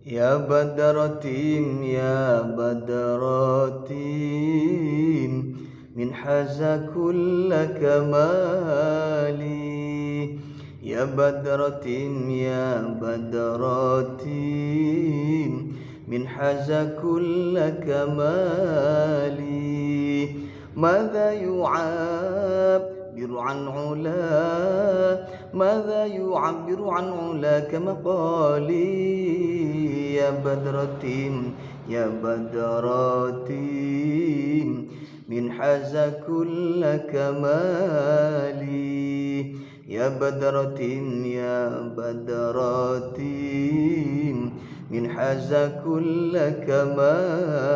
يا بدرة يا بدرة من حاز كل كمالي. يا بدرة يا بدرة من حاز كل كمالي. ماذا يعبر عن علا ماذا يعبر عن علاك مقالي. يا بدرة يا بدرة من حاز كل كمالي. يا بدرة يا بدرة من حاز كل كمالي.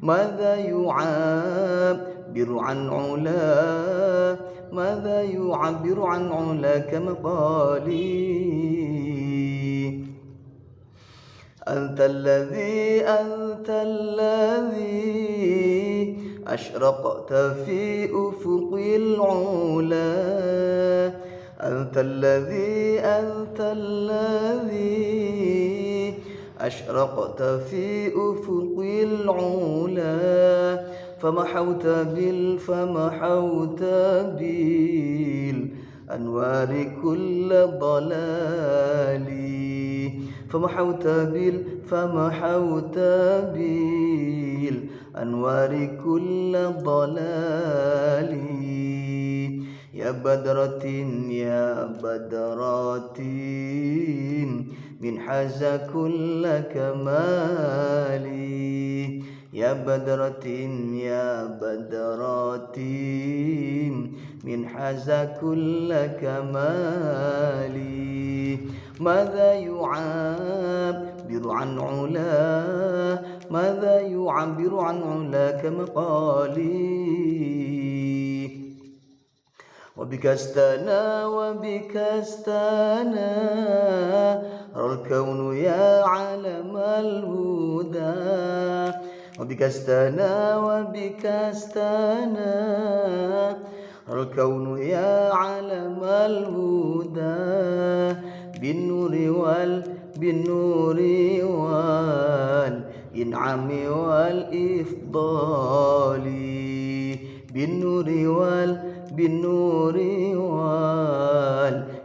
ماذا يعبر عن علا ماذا يعبر عن علاك مقالي. أنت الذي أشرقت في أفق العلا. أنت الذي أشرقت في أفق العلا. فمحوت بالأنوار كل ضلالي. فمحوت بالأنوار كل ضلالي. يا بدرة يا بدرة من حاز كل كمالي. يا بدرة يا بدرة من حاز كل كمالي. ماذا يعبر عن علا ماذا يعبر عن علاك مقالي. وبك استنى أرى الكون يا علم الهدى. وبك استنى أرى الكون يا علم الهدى. بالنور والإنعام والإفضال. بالنور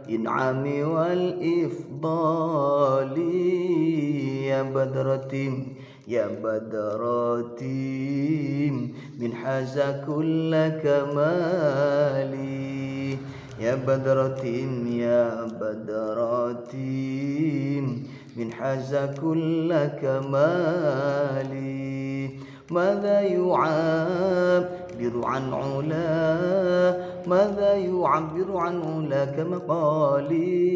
والإنعام والإفضال. يا بدرة يا بدرة من حاز كل كمالي. يا بدرة يا بدرة من حاز كل كمالي. ماذا يعبر عن علا ماذا يعبر عن علاك مقالي.